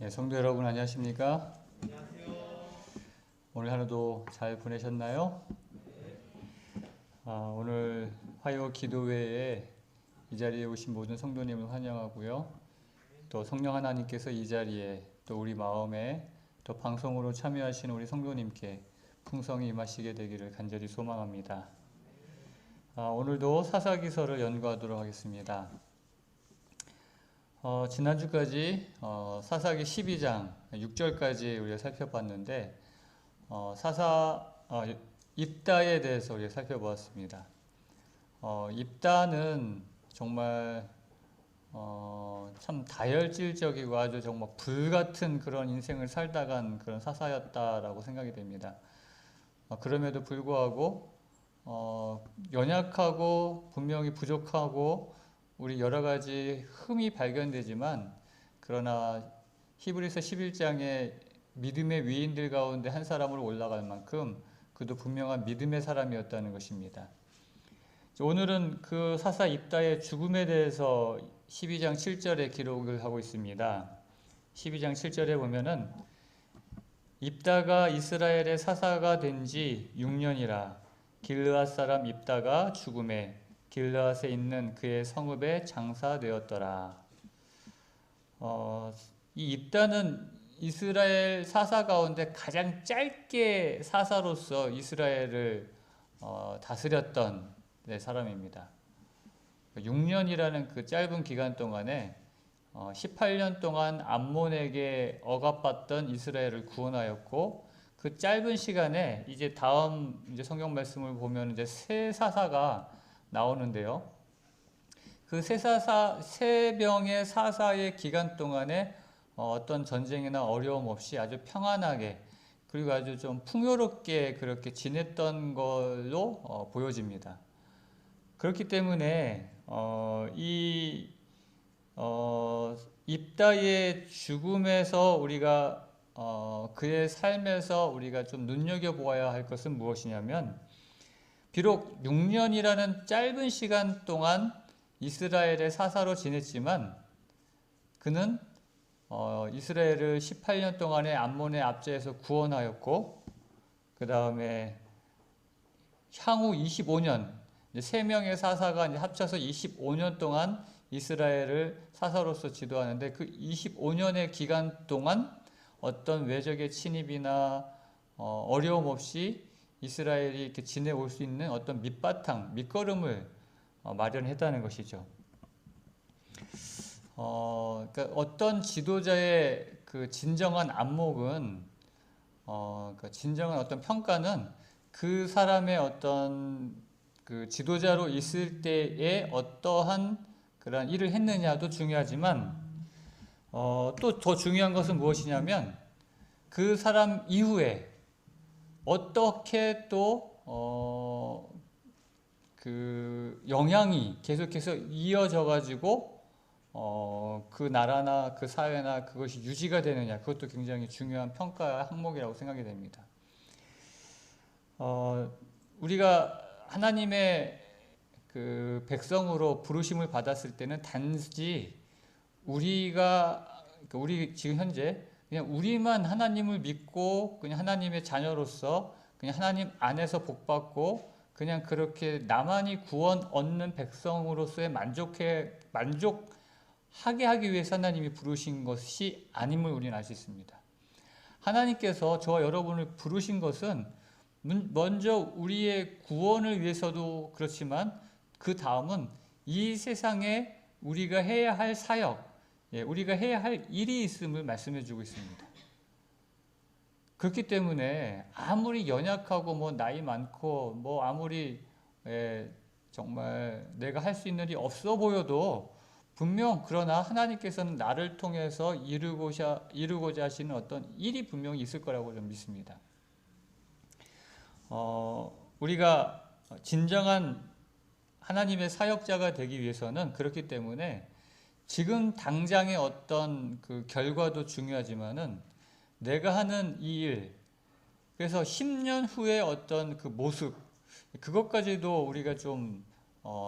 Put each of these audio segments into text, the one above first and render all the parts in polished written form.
네, 성도 여러분 안녕하십니까? 안녕하세요. 오늘 하루도 잘 보내셨나요? 오늘 화요 기도회에 이 자리에 오신 모든 성도님을 환영하고요. 또 성령 하나님께서 이 자리에 또 우리 마음에 또 방송으로 참여하시는 우리 성도님께 풍성히 임하시게 되기를 간절히 소망합니다. 오늘도 사사기서를 연구하도록 하겠습니다. 지난주까지 사사기 12장 6절까지 우리가 살펴봤는데 입다에 대해서 우리가 살펴보았습니다. 입다는 정말 참 다혈질적이고 아주 정말 불같은 그런 인생을 살다간 그런 사사였다라고 생각이 됩니다. 그럼에도 불구하고 연약하고 분명히 부족하고 우리 여러 가지 흠이 발견되지만 그러나 히브리서 11장에 믿음의 위인들 가운데 한 사람으로 올라갈 만큼 그도 분명한 믿음의 사람이었다는 것입니다. 오늘은 그 사사 입다의 죽음에 대해서 12장 7절에 기록을 하고 있습니다. 12장 7절에 보면은 입다가 이스라엘의 사사가 된 지 6년이라 길르앗 사람 입다가 죽음에 길르앗에 있는 그의 성읍에 장사되었더라. 이 입다는 이스라엘 사사 가운데 가장 짧게 사사로서 이스라엘을 다스렸던 사람입니다. 6년이라는 그 짧은 기간 동안에 18년 동안 암몬에게 억압받던 이스라엘을 구원하였고 그 짧은 시간에 이제 다음 성경 말씀을 보면 이제 새 사사가 나오는데요. 그 세 명의 사사의 기간 동안에 어떤 전쟁이나 어려움 없이 아주 평안하게 그리고 아주 좀 풍요롭게 그렇게 지냈던 걸로 보여집니다. 그렇기 때문에 입다의 죽음에서 우리가 그의 삶에서 우리가 좀 눈여겨보아야 할 것은 무엇이냐면 비록 6년이라는 짧은 시간 동안 이스라엘의 사사로 지냈지만 그는 이스라엘을 18년 동안의 암몬의 압제에서 구원하였고 그 다음에 향후 25년 3명의 사사가 합쳐서 25년 동안 이스라엘을 사사로서 지도하는데 그 25년의 기간 동안 어떤 외적의 침입이나 어려움 없이 이스라엘이 이렇게 지내올 수 있는 어떤 밑바탕, 밑거름을 마련했다는 것이죠. 그러니까 어떤 지도자의 그 진정한 안목은, 그러니까 진정한 어떤 평가는 그 사람의 어떤 그 지도자로 있을 때에 어떠한 그런 일을 했느냐도 중요하지만, 또 더 중요한 것은 무엇이냐면 그 사람 이후에 어떻게 또 그 영향이 계속해서 이어져 가지고 그 나라나 그 사회나 그것이 유지가 되느냐, 그것도 굉장히 중요한 평가 항목이라고 생각이 됩니다. 우리가 하나님의 그 백성으로 부르심을 받았을 때는 단지 우리 지금 현재 그냥 우리만 하나님을 믿고 그냥 하나님의 자녀로서 그냥 하나님 안에서 복받고 그냥 그렇게 나만이 구원 얻는 백성으로서의 만족하게 하기 위해서 하나님이 부르신 것이 아님을 우리는 알 수 있습니다. 하나님께서 저와 여러분을 부르신 것은 먼저 우리의 구원을 위해서도 그렇지만 그 다음은 이 세상에 우리가 해야 할 사역, 우리가 해야 할 일이 있음을 말씀해 주고 있습니다. 그렇기 때문에 아무리 연약하고 뭐 나이 많고 뭐 아무리 정말 내가 할 수 있는 일이 없어 보여도 분명 그러나 하나님께서는 나를 통해서 이루고자 하시는 어떤 일이 분명히 있을 거라고 좀 믿습니다. 우리가 진정한 하나님의 사역자가 되기 위해서는 그렇기 때문에 지금 당장의 어떤 그 결과도 중요하지만은 내가 하는 이 일, 그래서 10년 후의 어떤 그 모습, 그것까지도 우리가 좀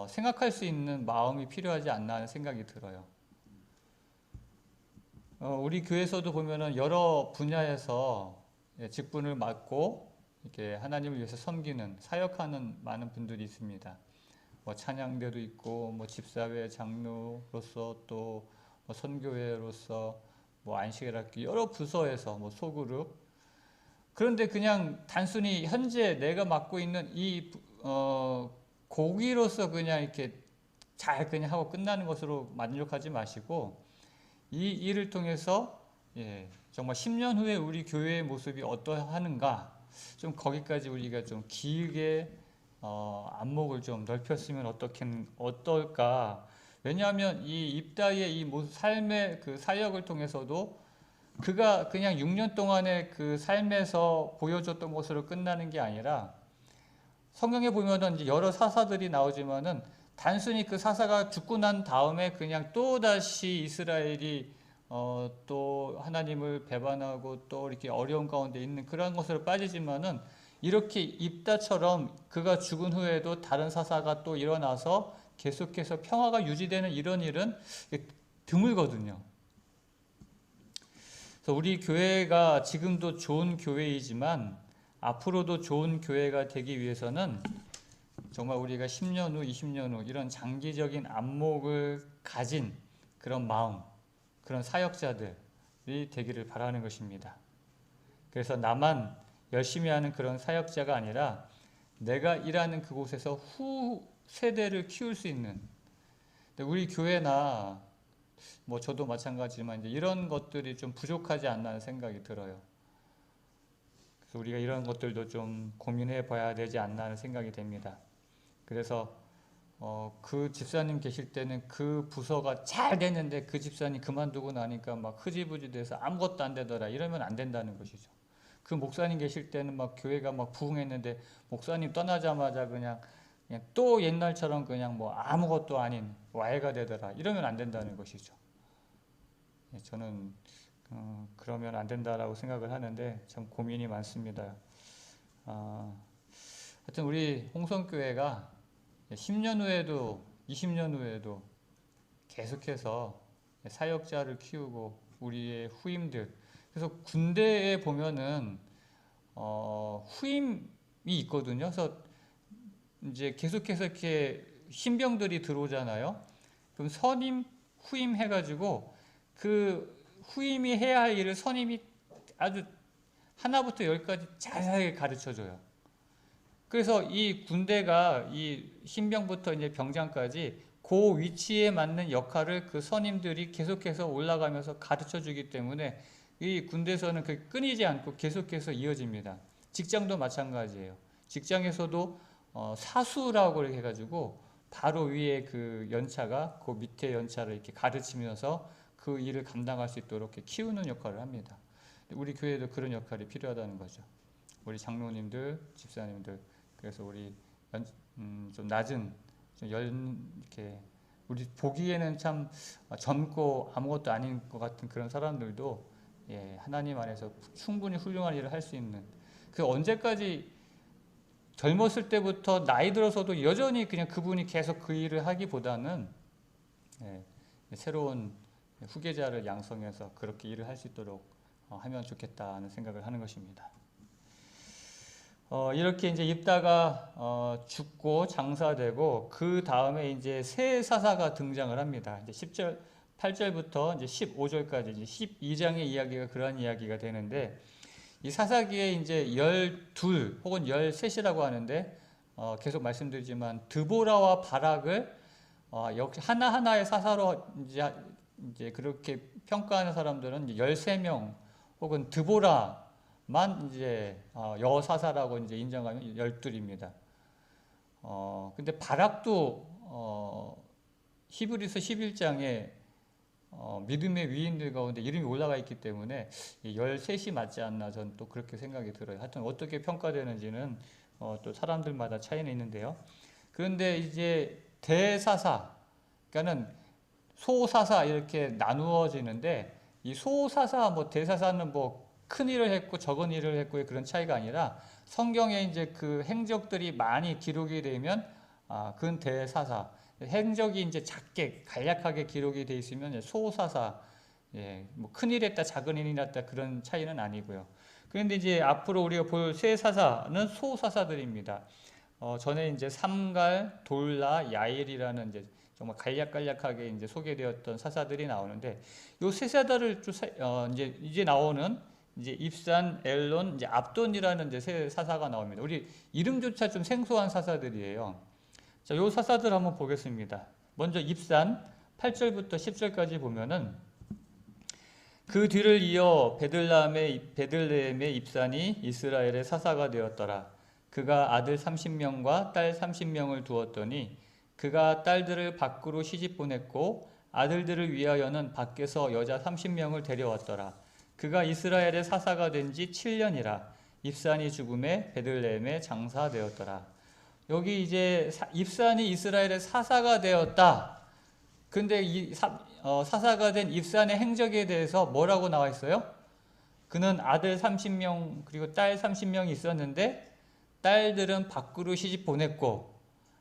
생각할 수 있는 마음이 필요하지 않나 하는 생각이 들어요. 우리 교회에서도 보면은 여러 분야에서 직분을 맡고 이렇게 하나님을 위해서 섬기는 사역하는 많은 분들이 있습니다. 뭐 찬양대도 있고, 뭐 집사회 장로로서 또뭐 선교회로서 뭐 안식일학교 여러 부서에서 뭐 소그룹. 그런데 그냥 단순히 현재 내가 맡고 있는 이 고기로서 그냥 이렇게 잘 그냥 하고 끝나는 것으로 만족하지 마시고 이 일을 통해서 정말 10년 후에 우리 교회의 모습이 어떠하는가 좀 거기까지 우리가 좀 길게 안목을 좀 넓혔으면 어떨까. 왜냐하면 이 입다의 이 삶의 그 사역을 통해서도 그가 그냥 6년 동안의 그 삶에서 보여줬던 것으로 끝나는 게 아니라 성경에 보면은 이제 여러 사사들이 나오지만은 단순히 그 사사가 죽고 난 다음에 그냥 또 다시 이스라엘이 또 하나님을 배반하고 또 이렇게 어려운 가운데 있는 그런 것으로 빠지지만은 이렇게 입다처럼 그가 죽은 후에도 다른 사사가 또 일어나서 계속해서 평화가 유지되는 이런 일은 드물거든요. 그래서 우리 교회가 지금도 좋은 교회이지만 앞으로도 좋은 교회가 되기 위해서는 정말 우리가 10년 후, 20년 후 이런 장기적인 안목을 가진 그런 마음, 그런 사역자들이 되기를 바라는 것입니다. 그래서 나만 열심히 하는 그런 사역자가 아니라 내가 일하는 그곳에서 후 세대를 키울 수 있는 우리 교회나 뭐 저도 마찬가지지만 이제 이런 것들이 좀 부족하지 않나 하는 생각이 들어요. 그래서 우리가 이런 것들도 좀 고민해 봐야 되지 않나 하는 생각이 됩니다. 그래서 그 집사님 계실 때는 그 부서가 잘 됐는데 그 집사님 그만두고 나니까 막 흐지부지 돼서 아무것도 안 되더라 이러면 안 된다는 것이죠. 그 목사님 계실 때는 막 교회가 막 부흥했는데 목사님 떠나자마자 그냥 또 옛날처럼 그냥 뭐 아무것도 아닌 와해가 되더라 이러면 안 된다는 것이죠. 저는 그러면 안 된다라고 생각을 하는데 참 고민이 많습니다. 하여튼 우리 홍성교회가 10년 후에도 20년 후에도 계속해서 사역자를 키우고 우리의 후임들 그래서 군대에 보면은 후임이 있거든요. 그래서 이제 계속해서 이렇게 신병들이 들어오잖아요. 그럼 선임 후임 해가지고 그 후임이 해야 할 일을 선임이 아주 하나부터 열까지 자세하게 가르쳐줘요. 그래서 이 군대가 이 신병부터 이제 병장까지 그 위치에 맞는 역할을 그 선임들이 계속해서 올라가면서 가르쳐 주기 때문에 이 군대에서는 그 끊이지 않고 계속해서 이어집니다. 직장도 마찬가지예요. 직장에서도 사수라고 이렇게 해가지고 바로 위에 그 연차가 그 밑에 연차를 이렇게 가르치면서 그 일을 감당할 수 있도록 이렇게 키우는 역할을 합니다. 우리 교회도 그런 역할이 필요하다는 거죠. 우리 장로님들, 집사님들, 그래서 우리 좀 낮은 이렇게 우리 보기에는 참 젊고 아무것도 아닌 것 같은 그런 사람들도 하나님 안에서 충분히 훌륭한 일을 할 수 있는 그 언제까지 젊었을 때부터 나이 들어서도 여전히 그냥 그분이 계속 그 일을 하기보다는 새로운 후계자를 양성해서 그렇게 일을 할 수 있도록 하면 좋겠다는 생각을 하는 것입니다. 이렇게 이제 입다가 죽고 장사되고 그 다음에 이제 새 사사가 등장을 합니다. 이제 10절, 8절부터 이제 15절까지 이제 12장의 이야기가 그러한 이야기가 되는데 이 사사기에 이제 12 혹은 13이라고 하는데 계속 말씀드리지만 드보라와 바락을 역시 하나하나의 사사로 이제 그렇게 평가하는 사람들은 13명 혹은 드보라만 이제 여사사라고 이제 인정하면 12입니다. 근데 바락도 히브리서 11장에 믿음의 위인들 가운데 이름이 올라가 있기 때문에 13이 맞지 않나 저는 또 그렇게 생각이 들어요. 하여튼 어떻게 평가되는지는 또 사람들마다 차이는 있는데요. 그런데 이제 대사사, 그러니까는 소사사 이렇게 나누어지는데 이 소사사 뭐 대사사는 뭐 큰 일을 했고 적은 일을 했고의 그런 차이가 아니라 성경에 이제 그 행적들이 많이 기록이 되면 그건 대사사. 행적이 이제 작게 간략하게 기록이 돼 있으면 소사사 예, 뭐 큰일 했다, 작은 일이 났다 그런 차이는 아니고요. 그런데 이제 앞으로 우리가 볼 세 사사는 소사사들입니다. 전에 이제 삼갈, 돌라, 야일이라는 이제 정말 간략간략하게 이제 소개되었던 사사들이 나오는데 요 세 사사를 이제 나오는 이제 입산, 엘론, 이제 압돈이라는 이제 세 사사가 나옵니다. 우리 이름조차 좀 생소한 사사들이에요. 자, 요 사사들 한번 보겠습니다. 먼저 입산 8절부터 10절까지 보면은 그 뒤를 이어 베들레헴의 입산이 이스라엘의 사사가 되었더라. 그가 아들 30명과 딸 30명을 두었더니 그가 딸들을 밖으로 시집 보냈고 아들들을 위하여는 밖에서 여자 30명을 데려왔더라. 그가 이스라엘의 사사가 된 지 7년이라. 입산이 죽음에 베들레헴에 장사되었더라. 여기 이제 입산이 이스라엘의 사사가 되었다. 근데 사사가 된 입산의 행적에 대해서 뭐라고 나와 있어요? 그는 아들 30명 그리고 딸 30명이 있었는데 딸들은 밖으로 시집 보냈고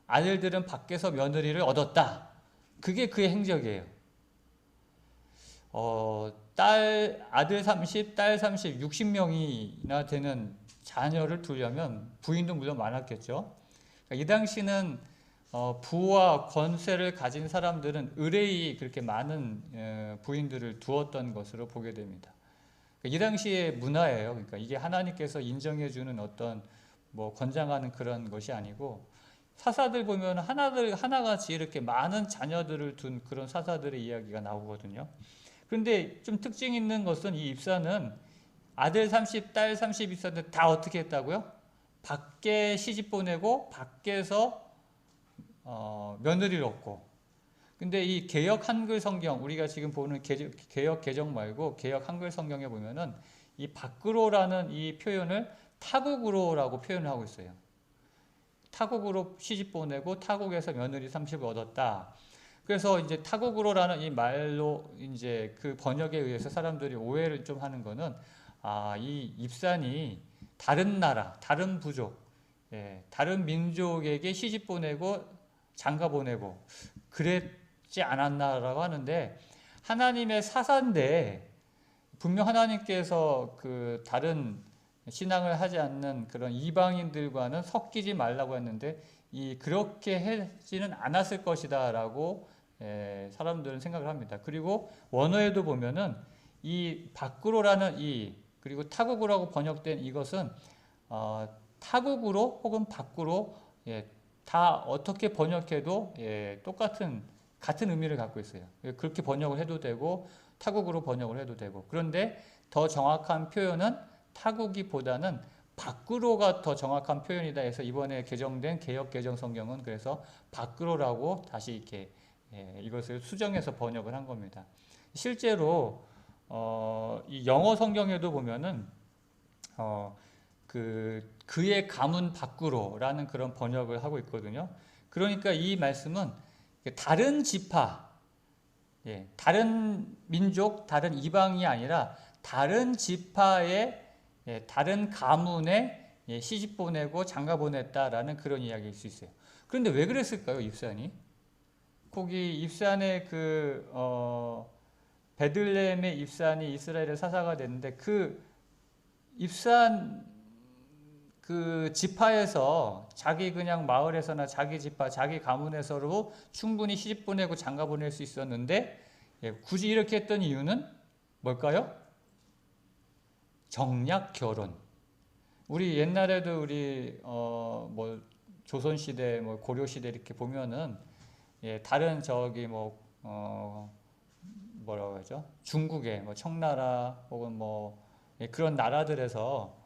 아들들은 밖에서 며느리를 얻었다. 그게 그의 행적이에요. 아들 30, 딸 30, 60명이나 되는 자녀를 두려면 부인도 물론 많았겠죠. 이 당시는 부와 권세를 가진 사람들은 의뢰이 그렇게 많은 부인들을 두었던 것으로 보게 됩니다. 이 당시의 문화예요. 그러니까 이게 하나님께서 인정해주는 어떤 뭐 권장하는 그런 것이 아니고 사사들 보면 하나같이 이렇게 많은 자녀들을 둔 그런 사사들의 이야기가 나오거든요. 그런데 좀 특징 있는 것은 이 입사는 아들 30, 딸 30 있었는데 다 어떻게 했다고요? 밖에 시집 보내고 밖에서 며느리를 얻고. 근데 이 개역 한글 성경, 우리가 지금 보는 개역 개정 말고 개역 한글 성경에 보면은 이 밖으로라는 이 표현을 타국으로라고 표현을 하고 있어요. 타국으로 시집 보내고 타국에서 며느리 30을 얻었다. 그래서 이제 타국으로라는 이 말로 이제 그 번역에 의해서 사람들이 오해를 좀 하는 거는 이 입산이 다른 나라, 다른 부족, 다른 민족에게 시집 보내고 장가 보내고 그랬지 않았나라고 하는데 하나님의 사사인데 분명 하나님께서 그 다른 신앙을 하지 않는 그런 이방인들과는 섞이지 말라고 했는데 그렇게 하지는 않았을 것이다라고 사람들은 생각을 합니다. 그리고 원어에도 보면은 이 밖으로라는 그리고 타국으로라고 번역된 이것은 타국으로 혹은 밖으로 다 어떻게 번역해도 같은 의미를 갖고 있어요. 그렇게 번역을 해도 되고 타국으로 번역을 해도 되고 그런데 더 정확한 표현은 타국이보다는 밖으로가 더 정확한 표현이다 해서 이번에 개정된 개역 개정 성경은 그래서 밖으로라고 다시 이렇게 이것을 수정해서 번역을 한 겁니다. 실제로 이 영어 성경에도 보면은 그의 가문 밖으로라는 그런 번역을 하고 있거든요. 그러니까 이 말씀은 다른 지파, 다른 민족, 다른 이방이 아니라 다른 지파의 다른 가문에 시집 보내고 장가 보냈다라는 그런 이야기일 수 있어요. 그런데 왜 그랬을까요, 입산이? 거기 입산의 베들레헴의 입산이 이스라엘의 사사가 됐는데 그 입산 그 지파에서 자기 그냥 마을에서나 자기 지파, 자기 가문에서로 충분히 시집 보내고 장가 보낼 수 있었는데 굳이 이렇게 했던 이유는 뭘까요? 정략 결혼. 우리 옛날에도 우리 뭐 조선 시대, 뭐 고려 시대 이렇게 보면은 다른 뭐라고 하죠? 중국의 뭐 청나라 혹은 뭐 그런 나라들에서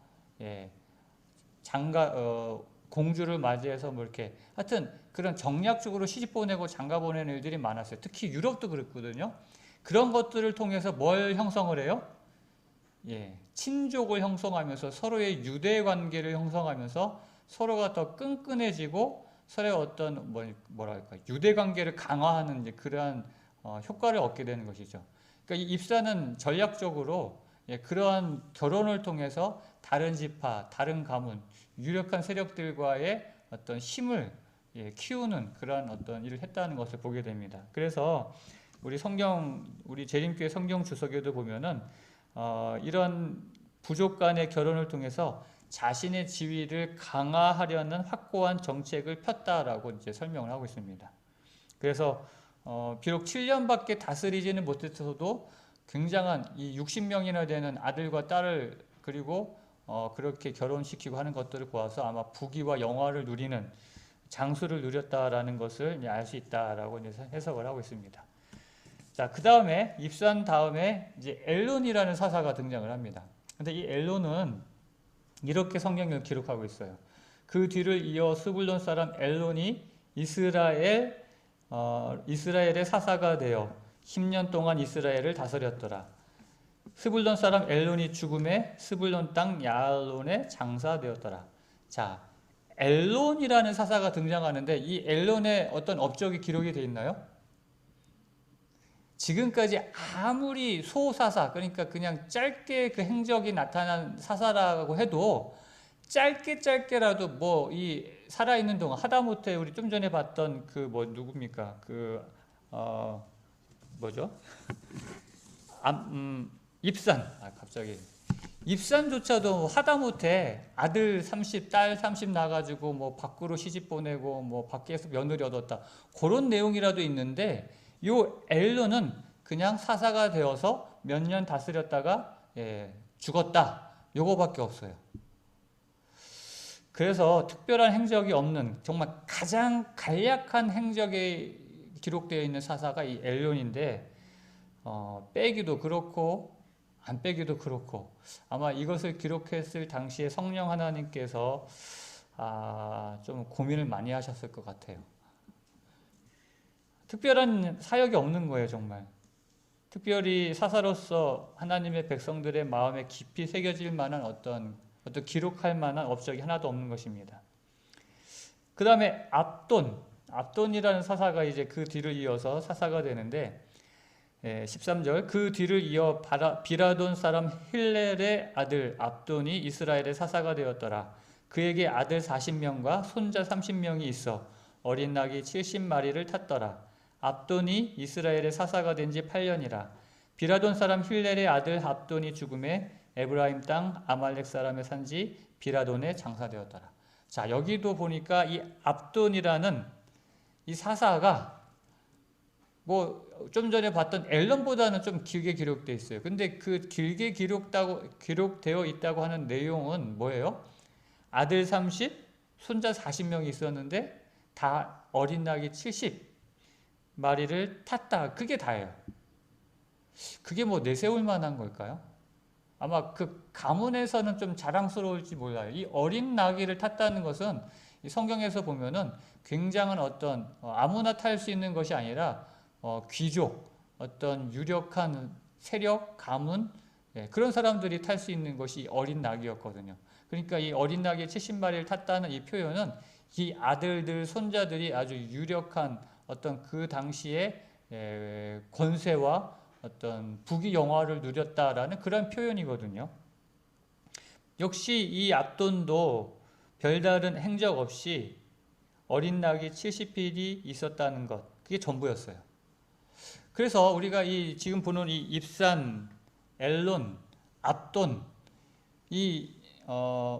공주를 맞이해서 뭐 이렇게 하여튼 그런 정략적으로 시집 보내고 장가 보내는 일들이 많았어요. 특히 유럽도 그랬거든요. 그런 것들을 통해서 뭘 형성을 해요? 친족을 형성하면서 서로의 유대 관계를 형성하면서 서로가 더 끈끈해지고 서로의 어떤 뭐랄까 유대 관계를 강화하는 이제 그러한 효과를 얻게 되는 것이죠. 그러니까 이 입사는 전략적으로 그러한 결혼을 통해서 다른 지파, 다른 가문, 유력한 세력들과의 어떤 힘을 키우는 그러한 어떤 일을 했다는 것을 보게 됩니다. 그래서 우리 재림교회 성경 주석에도 보면은 이런 부족 간의 결혼을 통해서 자신의 지위를 강화하려는 확고한 정책을 폈다라고 이제 설명을 하고 있습니다. 그래서 비록 7년밖에 다스리지는 못했어도 굉장한 이 60명이나 되는 아들과 딸을 그리고 그렇게 결혼시키고 하는 것들을 보아서 아마 부귀와 영화를 누리는 장수를 누렸다라는 것을 알 수 있다라고 이제 해석을 하고 있습니다. 자, 그 다음에 입산 다음에 이제 엘론이라는 사사가 등장을 합니다. 근데 이 엘론은 이렇게 성경을 기록하고 있어요. 그 뒤를 이어 스불론 사람 엘론이 이스라엘의 사사가 되어 10년 동안 이스라엘을 다스렸더라. 스불론 사람 엘론이 죽음에 스불론 땅 야알론에 장사되었더라. 자, 엘론이라는 사사가 등장하는데 이 엘론의 어떤 업적이 기록이 되어 있나요? 지금까지 아무리 소사사, 그러니까 그냥 짧게 그 행적이 나타난 사사라고 해도 짧게라도 뭐 이 살아있는 동안 하다못해 우리 좀 전에 봤던 그 뭐 누굽니까? 뭐죠? 입산. 갑자기. 입산조차도 하다못해 아들 30, 딸 30 나가지고 뭐 밖으로 시집 보내고 뭐 밖에서 며느리 얻었다. 그런 내용이라도 있는데 요 엘론은 그냥 사사가 되어서 몇 년 다스렸다가 죽었다. 요거밖에 없어요. 그래서 특별한 행적이 없는 정말 가장 간략한 행적이 기록되어 있는 사사가 이 엘론인데 빼기도 그렇고 안 빼기도 그렇고 아마 이것을 기록했을 당시에 성령 하나님께서 좀 고민을 많이 하셨을 것 같아요. 특별한 사역이 없는 거예요, 정말. 특별히 사사로서 하나님의 백성들의 마음에 깊이 새겨질 만한 어떤 기록할 만한 업적이 하나도 없는 것입니다. 그 다음에 압돈이라는 사사가 이제 그 뒤를 이어서 사사가 되는데 13절 그 뒤를 이어 비라돈 사람 힐렐의 아들 압돈이 이스라엘의 사사가 되었더라. 그에게 아들 40명과 손자 30명이 있어 어린 낙이 70마리를 탔더라. 압돈이 이스라엘의 사사가 된 지 8년이라. 비라돈 사람 힐렐의 아들 압돈이 죽음에 에브라임 땅 아말렉 사람의 산지 비라돈에 장사되었더라. 자, 여기도 보니까 이 압돈이라는 이 사사가 뭐 좀 전에 봤던 엘론보다는 좀 길게 기록되어 있어요. 근데 그 길게 기록되어 있다고 하는 내용은 뭐예요? 아들 30, 손자 40명이 있었는데 다 어린 낙이 70마리를 탔다. 그게 다예요. 그게 뭐 내세울 만한 걸까요? 아마 그 가문에서는 좀 자랑스러울지 몰라요. 이 어린 나귀를 탔다는 것은 이 성경에서 보면은 굉장한 어떤 아무나 탈 수 있는 것이 아니라 귀족, 어떤 유력한 세력, 가문 그런 사람들이 탈 수 있는 것이 어린 낙이었거든요. 그러니까 이 어린 낙이 70마리를 탔다는 이 표현은 이 아들들, 손자들이 아주 유력한 어떤 그 당시에 권세와 어떤 부귀 영화를 누렸다라는 그런 표현이거든요. 역시 이 압돈도 별다른 행적 없이 어린 낙이 70필이 있었다는 것, 그게 전부였어요. 그래서 우리가 지금 보는 이 입산, 엘론, 압돈,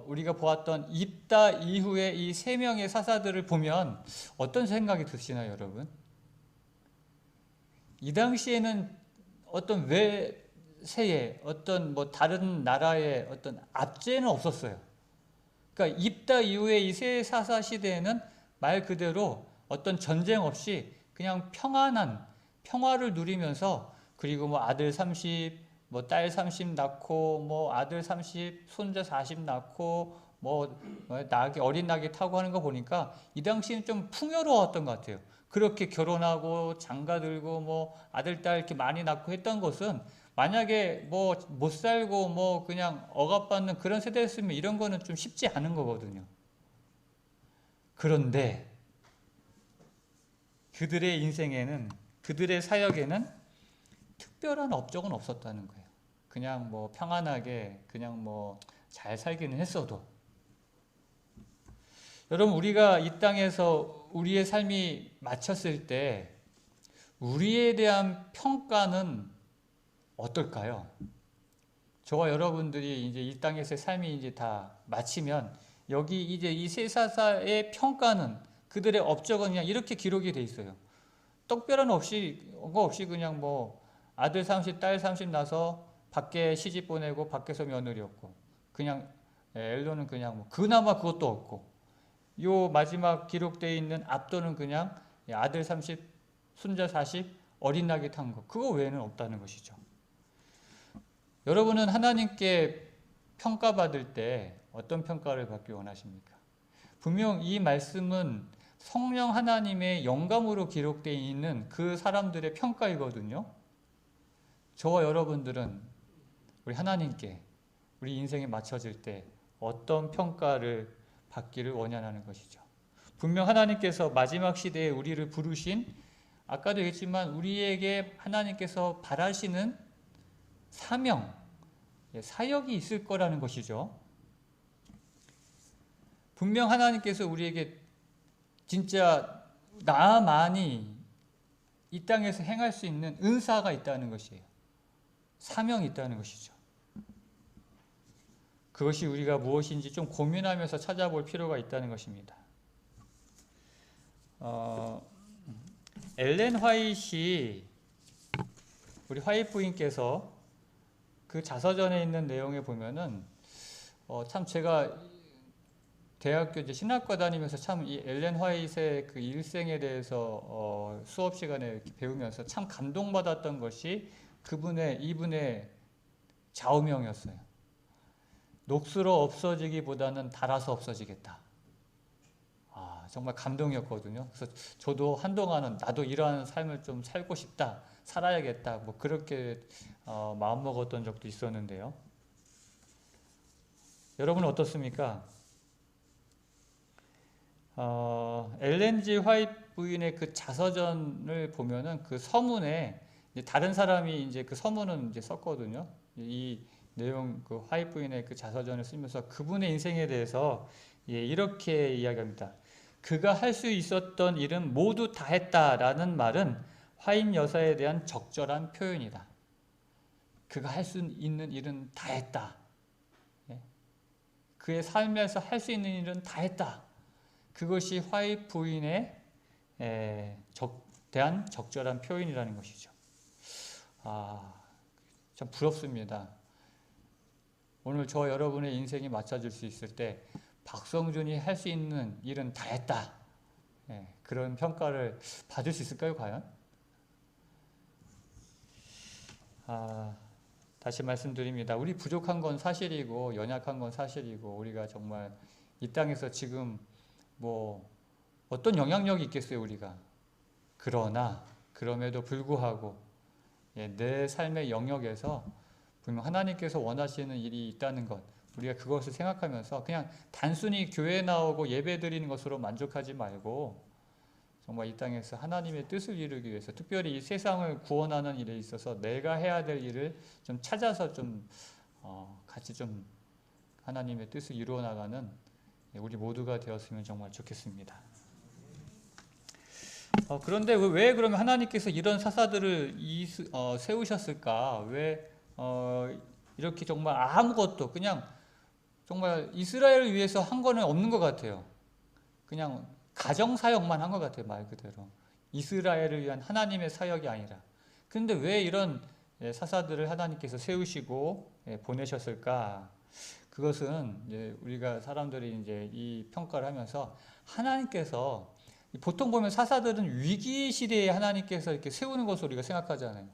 우리가 보았던 입다 이후에 이 세 명의 사사들을 보면 어떤 생각이 드시나요, 여러분? 이 당시에는 어떤 외세의 어떤 뭐 다른 나라의 어떤 압제는 없었어요. 그러니까 입다 이후에 이 세 사사 시대에는 말 그대로 어떤 전쟁 없이 그냥 평안한 평화를 누리면서 그리고 뭐 아들 30, 뭐 딸 30 낳고 뭐 아들 30, 손자 40 낳고 뭐 어린 낙이 타고 하는 거 보니까 이 당시는 좀 풍요로웠던 것 같아요. 그렇게 결혼하고 장가 들고 뭐 아들 딸 이렇게 많이 낳고 했던 것은 만약에 뭐 못 살고 뭐 그냥 억압받는 그런 세대였으면 이런 거는 좀 쉽지 않은 거거든요. 그런데 그들의 인생에는 그들의 사역에는 특별한 업적은 없었다는 거예요. 그냥 뭐 평안하게 그냥 뭐 잘 살기는 했어도 여러분 우리가 이 땅에서 우리의 삶이 마쳤을 때 우리에 대한 평가는 어떨까요? 저와 여러분들이 이제 이 땅에서의 삶이 이제 다 마치면 여기 이제 이 쇠사사의 평가는 그들의 업적은 그냥 이렇게 기록이 돼 있어요. 특별한 거 없이 그냥 뭐 아들 30, 딸 30 나서 밖에 시집 보내고 밖에서 며느리였고 그냥 엘론은 그냥 뭐 그나마 그것도 없고 요 마지막 기록되어 있는 압도는 그냥 아들 30, 손자 40, 어린 낙이 탄 거 그거 외에는 없다는 것이죠. 여러분은 하나님께 평가받을 때 어떤 평가를 받기 원하십니까? 분명 이 말씀은 성령 하나님의 영감으로 기록되어 있는 그 사람들의 평가이거든요. 저와 여러분들은 우리 하나님께 우리 인생에 맞춰질 때 어떤 평가를 받기를 원하는 것이죠. 분명 하나님께서 마지막 시대에 우리를 부르신 아까도 얘기했지만 우리에게 하나님께서 바라시는 사명, 사역이 있을 거라는 것이죠. 분명 하나님께서 우리에게 진짜 나만이 이 땅에서 행할 수 있는 은사가 있다는 것이에요. 사명이 있다는 것이죠. 그것이 우리가 무엇인지 좀 고민하면서 찾아볼 필요가 있다는 것입니다. 엘렌 화이트 우리 화이트 부인께서 그 자서전에 있는 내용에 보면은 참 제가 대학교 이제 신학과 다니면서 참 이 엘렌 화이트의 그 일생에 대해서 수업 시간에 이렇게 배우면서 참 감동받았던 것이 이분의 좌우명이었어요. 녹슬어 없어지기보다는 닳아서 없어지겠다. 정말 감동이었거든요. 그래서 저도 한동안은 나도 이러한 삶을 좀 살고 싶다, 살아야겠다, 뭐 그렇게 마음먹었던 적도 있었는데요. 여러분은 어떻습니까? 엘렌 G 화이트 부인의 그 자서전을 보면은 그 서문에 이제 다른 사람이 이제 그 서문은 이제 썼거든요. 이 내용 그 화이트 부인의 그 자서전을 쓰면서 그분의 인생에 대해서 이렇게 이야기합니다. 그가 할 수 있었던 일은 모두 다 했다라는 말은 화이트 여사에 대한 적절한 표현이다. 그가 할 수 있는 일은 다 했다. 그의 삶에서 할 수 있는 일은 다 했다. 그것이 화이트 부인에 대한 적절한 표현이라는 것이죠. 참 부럽습니다. 오늘 저 여러분의 인생이 맞춰질 수 있을 때 박성준이 할 수 있는 일은 다 했다. 그런 평가를 받을 수 있을까요, 과연? 다시 말씀드립니다. 우리 부족한 건 사실이고 연약한 건 사실이고 우리가 정말 이 땅에서 지금 뭐 어떤 영향력이 있겠어요, 우리가. 그러나 그럼에도 불구하고 내 삶의 영역에서 분명 하나님께서 원하시는 일이 있다는 것, 우리가 그것을 생각하면서 그냥 단순히 교회에 나오고 예배 드리는 것으로 만족하지 말고 정말 이 땅에서 하나님의 뜻을 이루기 위해서 특별히 이 세상을 구원하는 일에 있어서 내가 해야 될 일을 좀 찾아서 좀 같이 좀 하나님의 뜻을 이루어 나가는 우리 모두가 되었으면 정말 좋겠습니다. 그런데 왜 그러면 하나님께서 이런 사사들을 세우셨을까? 왜 이렇게 정말 아무것도 그냥 정말 이스라엘을 위해서 한 거는 없는 것 같아요. 그냥 가정사역만 한 것 같아요. 말 그대로 이스라엘을 위한 하나님의 사역이 아니라. 그런데 왜 이런 사사들을 하나님께서 세우시고 보내셨을까? 그것은 우리가 사람들이 이제 이 평가를 하면서 하나님께서 보통 보면 사사들은 위기 시대에 하나님께서 이렇게 세우는 것으로 우리가 생각하잖아요.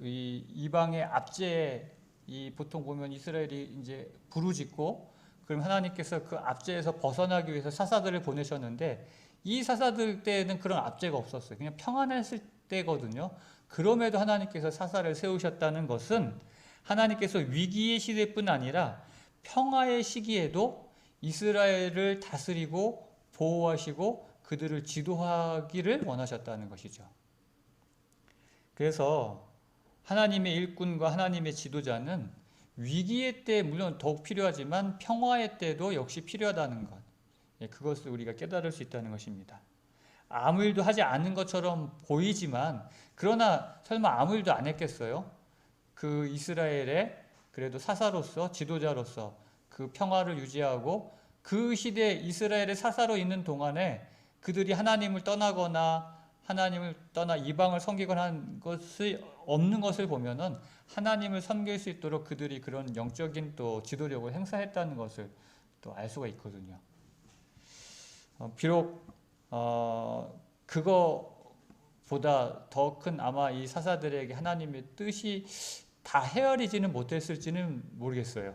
이 이방의 압제에 보통 보면 이스라엘이 이제 부르짖고 그럼 하나님께서 그 압제에서 벗어나기 위해서 사사들을 보내셨는데 이 사사들 때는 그런 압제가 없었어요. 그냥 평안했을 때거든요. 그럼에도 하나님께서 사사를 세우셨다는 것은 하나님께서 위기의 시대뿐 아니라 평화의 시기에도 이스라엘을 다스리고 보호하시고 그들을 지도하기를 원하셨다는 것이죠. 그래서 하나님의 일꾼과 하나님의 지도자는 위기의 때 물론 더욱 필요하지만 평화의 때도 역시 필요하다는 것, 그것을 우리가 깨달을 수 있다는 것입니다. 아무 일도 하지 않은 것처럼 보이지만 그러나 설마 아무 일도 안 했겠어요? 그 이스라엘의 그래도 사사로서 지도자로서 그 평화를 유지하고 그 시대 이스라엘의 사사로 있는 동안에 그들이 하나님을 떠나거나 하나님을 떠나 이방을 섬기거나 한 것이 없는 것을 보면은 하나님을 섬길 수 있도록 그들이 그런 영적인 또 지도력을 행사했다는 것을 또 알 수가 있거든요. 비록 그거보다 더 큰 아마 이 사사들에게 하나님의 뜻이 다 헤아리지는 못했을지는 모르겠어요.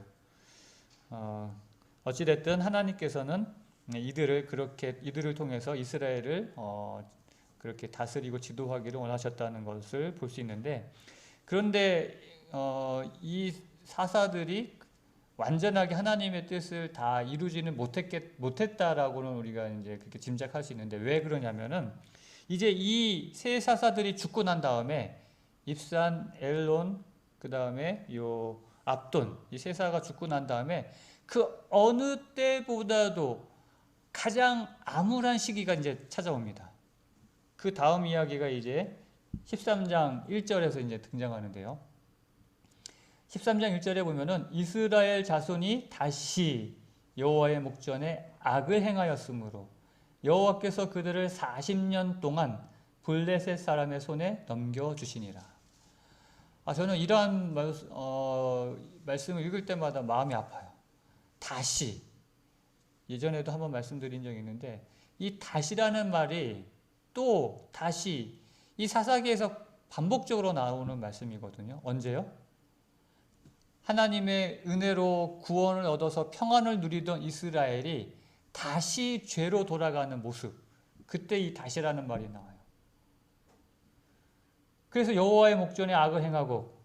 어찌됐든 하나님께서는 이들을 통해서 이스라엘을 그렇게 다스리고 지도하기를 원하셨다는 것을 볼 수 있는데, 그런데 이 사사들이 완전하게 하나님의 뜻을 다 이루지는 못했다라고는 우리가 이제 그렇게 짐작할 수 있는데, 왜 그러냐면은 이제 이 세 사사들이 죽고 난 다음에 입산, 엘론, 그 다음에 요 압돈, 이 세 사가 죽고 난 다음에 그 어느 때보다도 가장 암울한 시기가 이제 찾아옵니다. 그 다음 이야기가 이제 13장 1절에서 이제 등장하는데요. 13장 1절에 보면은 이스라엘 자손이 다시 여호와의 목전에 악을 행하였으므로 여호와께서 그들을 40년 동안 블레셋 사람의 손에 넘겨주시니라. 저는 이러한 말씀을 읽을 때마다 마음이 아파요. 다시, 예전에도 한번 말씀드린 적이 있는데 이 다시라는 말이 또 다시 이 사사기에서 반복적으로 나오는 말씀이거든요. 언제요? 하나님의 은혜로 구원을 얻어서 평안을 누리던 이스라엘이 다시 죄로 돌아가는 모습, 그때 이 다시라는 말이 나와요. 그래서 여호와의 목전에 악을 행하고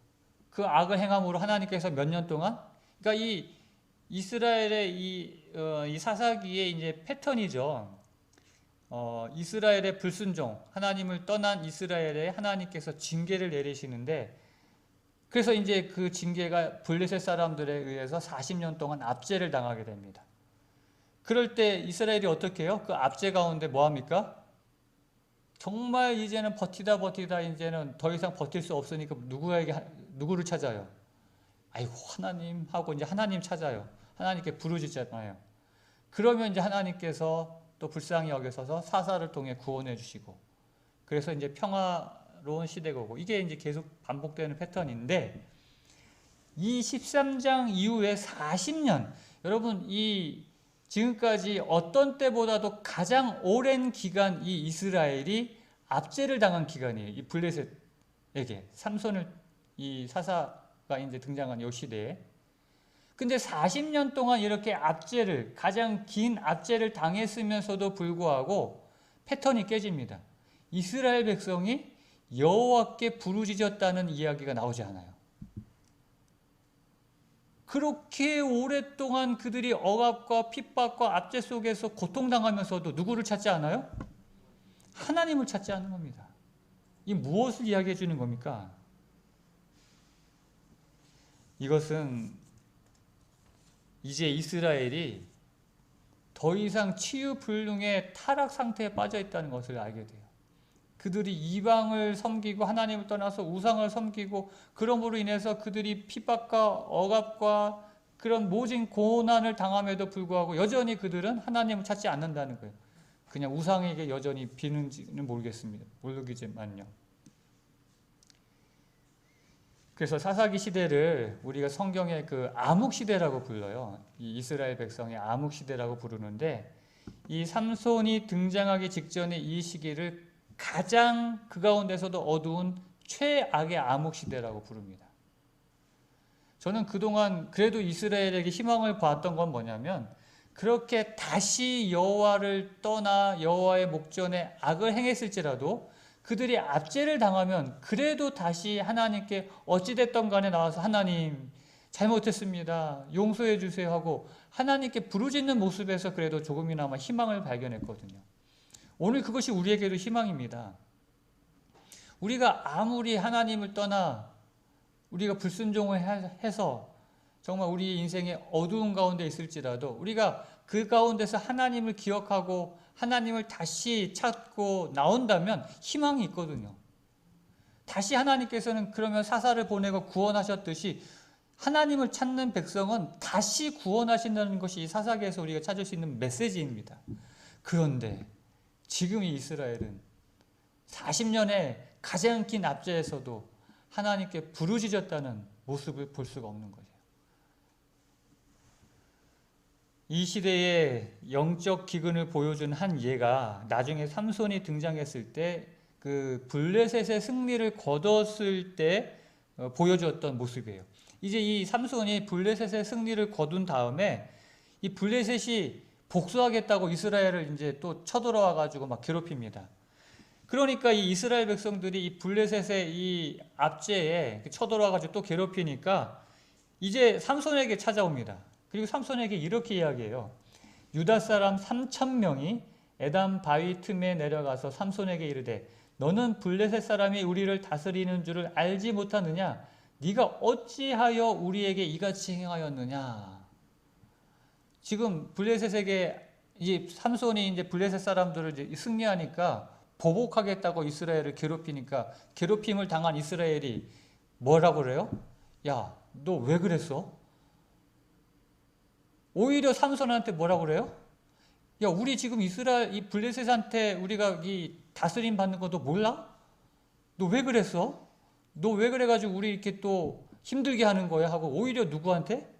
그 악을 행함으로 하나님께서 몇 년 동안, 그러니까 이 이스라엘의 이 사사기의 이제 패턴이죠. 이스라엘의 불순종, 하나님을 떠난 이스라엘에 하나님께서 징계를 내리시는데, 그래서 이제 그 징계가 블레셋 사람들에 의해서 40년 동안 압제를 당하게 됩니다. 그럴 때 이스라엘이 어떻게 해요? 그 압제 가운데 뭐 합니까? 정말 이제는 버티다 이제는 더 이상 버틸 수 없으니까 누구를 찾아요? 아이고, 하나님 하고 이제 하나님 찾아요. 하나님께 부르짖잖아요. 그러면 이제 하나님께서 또 불쌍히 여기셔서 사사를 통해 구원해 주시고, 그래서 이제 평화로운 시대가 오고, 이게 이제 계속 반복되는 패턴인데, 이 13장 이후에 40년, 여러분 이 지금까지 어떤 때보다도 가장 오랜 기간 이 이스라엘이 압제를 당한 기간이에요. 이 블레셋에게 삼손을 이 사사가 이제 등장한 이 시대에. 근데 40년 동안 이렇게 가장 긴 압제를 당했으면서도 불구하고 패턴이 깨집니다. 이스라엘 백성이 여호와께 부르짖었다는 이야기가 나오지 않아요. 그렇게 오랫동안 그들이 억압과 핍박과 압제 속에서 고통당하면서도 누구를 찾지 않아요? 하나님을 찾지 않는 겁니다. 이 무엇을 이야기해 주는 겁니까? 이것은 이제 이스라엘이 더 이상 치유불능의 타락 상태에 빠져 있다는 것을 알게 돼요. 그들이 이방을 섬기고 하나님을 떠나서 우상을 섬기고, 그러므로 인해서 그들이 핍박과 억압과 그런 모진 고난을 당함에도 불구하고 여전히 그들은 하나님을 찾지 않는다는 거예요. 그냥 우상에게 여전히 비는지는 모르겠지만요. 그래서 사사기 시대를 우리가 성경의 그 암흑 시대라고 불러요. 이 이스라엘 백성의 암흑 시대라고 부르는데, 이 삼손이 등장하기 직전의 이 시기를 가장 그 가운데서도 어두운 최악의 암흑 시대라고 부릅니다. 저는 그동안 그래도 이스라엘에게 희망을 봤던 건 뭐냐면, 그렇게 다시 여호와를 떠나 여호와의 목전에 악을 행했을지라도 그들이 압제를 당하면 그래도 다시 하나님께 어찌됐던 간에 나와서 하나님 잘못했습니다, 용서해 주세요 하고 하나님께 부르짖는 모습에서 그래도 조금이나마 희망을 발견했거든요. 오늘 그것이 우리에게도 희망입니다. 우리가 아무리 하나님을 떠나 우리가 불순종을 해서 정말 우리 인생의 어두운 가운데 있을지라도 우리가 그 가운데서 하나님을 기억하고 하나님을 다시 찾고 나온다면 희망이 있거든요. 다시 하나님께서는 그러면 사사를 보내고 구원하셨듯이 하나님을 찾는 백성은 다시 구원하신다는 것이 이 사사기에서 우리가 찾을 수 있는 메시지입니다. 그런데 지금 이 이스라엘은 40년의 가장 긴 압제에서도 하나님께 부르짖었다는 모습을 볼 수가 없는 거죠. 이 시대의 영적 기근을 보여준 한 예가 나중에 삼손이 등장했을 때 그 블레셋의 승리를 거뒀을 때 보여주었던 모습이에요. 이제 이 삼손이 블레셋의 승리를 거둔 다음에 이 블레셋이 복수하겠다고 이스라엘을 이제 또 쳐들어와 가지고 막 괴롭힙니다. 그러니까 이 이스라엘 백성들이 이 블레셋의 이 압제에 쳐들어와 가지고 또 괴롭히니까 이제 삼손에게 찾아옵니다. 그리고 삼손에게 이렇게 이야기해요. 유다 사람 3,000명이 에담 바위 틈에 내려가서 삼손에게 이르되 너는 블레셋 사람이 우리를 다스리는 줄을 알지 못하느냐? 네가 어찌하여 우리에게 이같이 행하였느냐? 지금 블레셋에게 이 삼손이 이제 블레셋 사람들을 이제 승리하니까 보복하겠다고 이스라엘을 괴롭히니까 괴롭힘을 당한 이스라엘이 뭐라고 그래요? 야, 너 왜 그랬어? 오히려 삼손한테 뭐라고 그래요? 야, 우리 지금 이스라엘 이 블레셋한테 우리가 이 다스림 받는 것도 몰라? 너 왜 그랬어? 너 왜 그래가지고 우리 이렇게 또 힘들게 하는 거야? 하고 오히려 누구한테?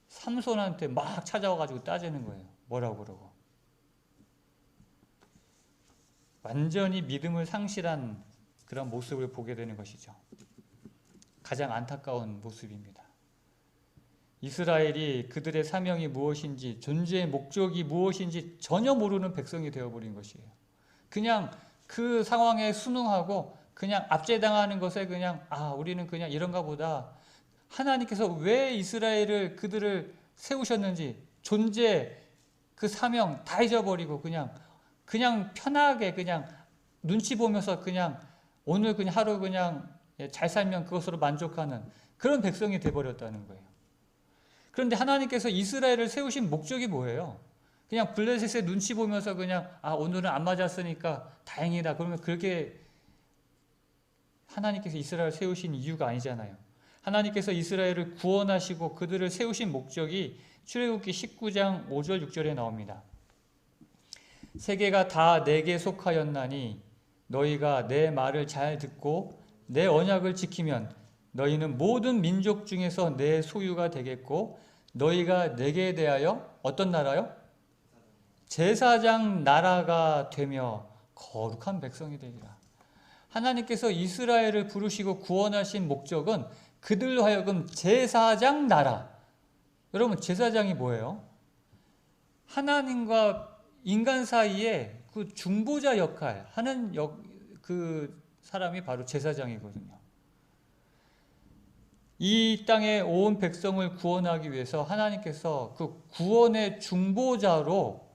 삼손한테 막 찾아와가지고 따지는 거예요. 뭐라고 그러고. 완전히 믿음을 상실한 그런 모습을 보게 되는 것이죠. 가장 안타까운 모습입니다. 이스라엘이 그들의 사명이 무엇인지, 존재의 목적이 무엇인지 전혀 모르는 백성이 되어버린 것이에요. 그냥 그 상황에 순응하고 그냥 압제당하는 것에 그냥 우리는 그냥 이런가 보다. 하나님께서 왜 이스라엘을 그들을 세우셨는지 존재 그 사명 다 잊어버리고 그냥 편하게 그냥 눈치 보면서 그냥 오늘 그냥 하루 그냥 잘 살면 그것으로 만족하는 그런 백성이 되어버렸다는 거예요. 그런데 하나님께서 이스라엘을 세우신 목적이 뭐예요? 그냥 블레셋의 눈치 보면서 그냥 오늘은 안 맞았으니까 다행이다. 그러면 그렇게 하나님께서 이스라엘을 세우신 이유가 아니잖아요. 하나님께서 이스라엘을 구원하시고 그들을 세우신 목적이 출애굽기 19장 5절 6절에 나옵니다. 세계가 다 내게 속하였나니 너희가 내 말을 잘 듣고 내 언약을 지키면 너희는 모든 민족 중에서 내 소유가 되겠고 너희가 내게 대하여 어떤 나라요? 제사장 나라가 되며 거룩한 백성이 되리라. 하나님께서 이스라엘을 부르시고 구원하신 목적은 그들로 하여금 제사장 나라. 여러분 제사장이 뭐예요? 하나님과 인간 사이에 그 중보자 역할 하는 그 사람이 바로 제사장이거든요. 이 땅에 온 백성을 구원하기 위해서 하나님께서 그 구원의 중보자로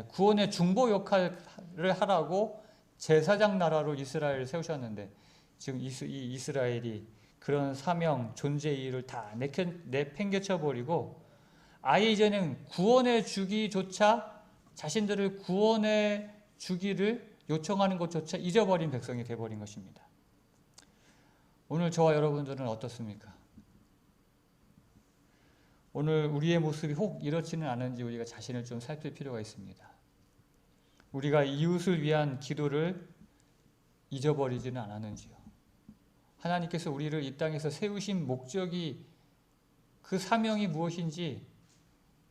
구원의 중보 역할을 하라고 제사장 나라로 이스라엘을 세우셨는데 지금 이 이스라엘이 그런 사명, 존재의 일을 다 내팽개쳐 버리고 아예 이제는 구원해 주기조차 자신들을 구원해 주기를 요청하는 것조차 잊어버린 백성이 되어버린 것입니다. 오늘 저와 여러분들은 어떻습니까? 오늘 우리의 모습이 혹 이렇지는 않은지 우리가 자신을 좀 살필 필요가 있습니다. 우리가 이웃을 위한 기도를 잊어버리지는 않았는지요. 하나님께서 우리를 이 땅에서 세우신 목적이 그 사명이 무엇인지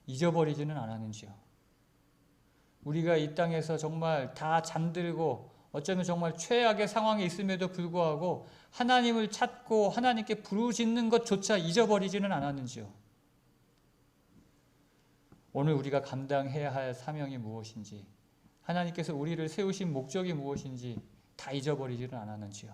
잊어버리지는 않았는지요. 우리가 이 땅에서 정말 다 잠들고 어쩌면 정말 최악의 상황에 있음에도 불구하고 하나님을 찾고 하나님께 부르짖는 것조차 잊어버리지는 않았는지요. 오늘 우리가 감당해야 할 사명이 무엇인지 하나님께서 우리를 세우신 목적이 무엇인지 다 잊어버리지는 않았는지요.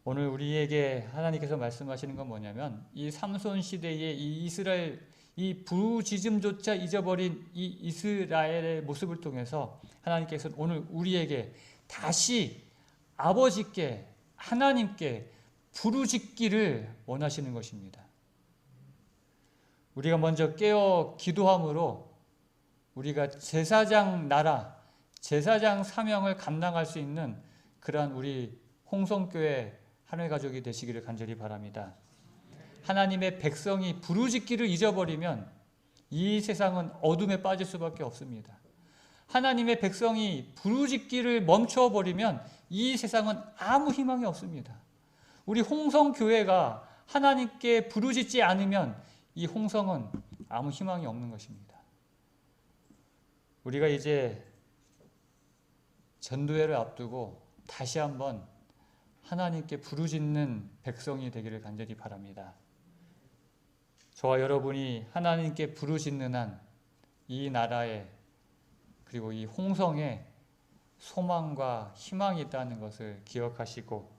오늘 우리에게 하나님께서 말씀하시는 건 뭐냐면 이 삼손 시대의 이 이스라엘 이 부르짖음조차 잊어버린 이 이스라엘의 모습을 통해서 하나님께서는 오늘 우리에게 다시 아버지께 하나님께 부르짖기를 원하시는 것입니다. 우리가 먼저 깨어 기도함으로 우리가 제사장 나라, 제사장 사명을 감당할 수 있는 그러한 우리 홍성교회 하늘 가족이 되시기를 간절히 바랍니다. 하나님의 백성이 부르짖기를 잊어버리면 이 세상은 어둠에 빠질 수밖에 없습니다. 하나님의 백성이 부르짖기를 멈춰버리면 이 세상은 아무 희망이 없습니다. 우리 홍성교회가 하나님께 부르짖지 않으면 이 홍성은 아무 희망이 없는 것입니다. 우리가 이제 전도회를 앞두고 다시 한번 하나님께 부르짖는 백성이 되기를 간절히 바랍니다. 저와 여러분이 하나님께 부르짖는 한 이 나라에 그리고 이 홍성에 소망과 희망이 있다는 것을 기억하시고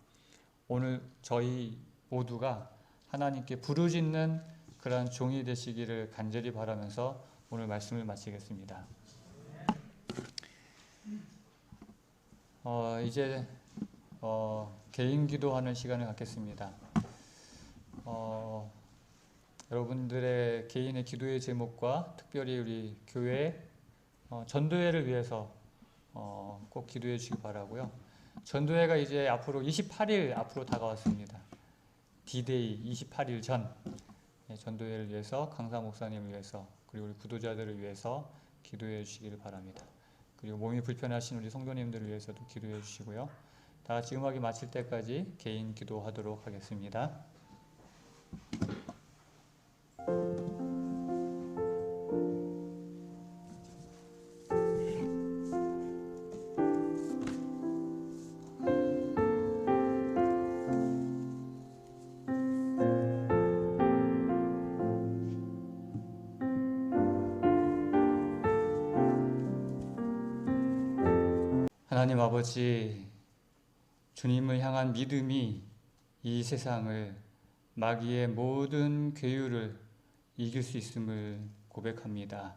오늘 저희 모두가 하나님께 부르짖는 그러한 종이 되시기를 간절히 바라면서 오늘 말씀을 마치겠습니다. 이제 개인 기도하는 시간을 갖겠습니다. 여러분들의 개인의 기도의 제목과 특별히 우리 교회 전도회를 위해서 꼭 기도해 주시기 바라고요. 전도회가 이제 앞으로 28일 앞으로 다가왔습니다. D-Day 28일 전 전도회를 위해서 강사 목사님을 위해서 그리고 우리 구도자들을 위해서 기도해 주시기를 바랍니다. 그리고 몸이 불편하신 우리 성도님들을 위해서도 기도해 주시고요. 다 같이 음악이 마칠 때까지 개인 기도하도록 하겠습니다. 하나님 아버지, 주님을 향한 믿음이 이 세상을 마귀의 모든 괴유를 이길 수 있음을 고백합니다.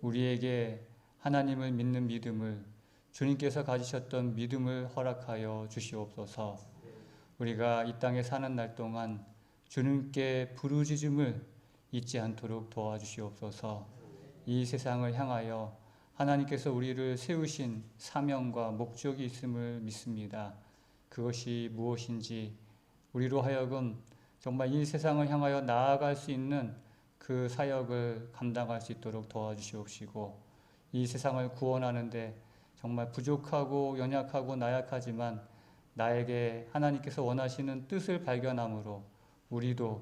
우리에게 하나님을 믿는 믿음을 주님께서 가지셨던 믿음을 허락하여 주시옵소서. 우리가 이 땅에 사는 날 동안 주님께 부르짖음을 잊지 않도록 도와주시옵소서. 이 세상을 향하여 하나님께서 우리를 세우신 사명과 목적이 있음을 믿습니다. 그것이 무엇인지 우리로 하여금 정말 이 세상을 향하여 나아갈 수 있는 그 사역을 감당할 수 있도록 도와주시옵시고 이 세상을 구원하는데 정말 부족하고 연약하고 나약하지만 나에게 하나님께서 원하시는 뜻을 발견함으로 우리도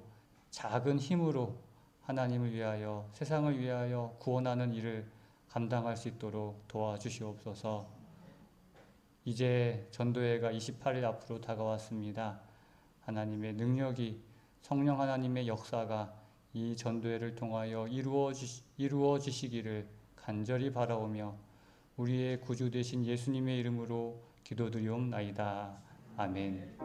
작은 힘으로 하나님을 위하여 세상을 위하여 구원하는 일을 감당할 수 있도록 도와주시옵소서. 이제 전도회가 28일 앞으로 다가왔습니다. 하나님의 능력이 성령 하나님의 역사가 이 전도회를 통하여 이루어지시기를 간절히 바라오며 우리의 구주 되신 예수님의 이름으로 기도드리옵나이다. 아멘.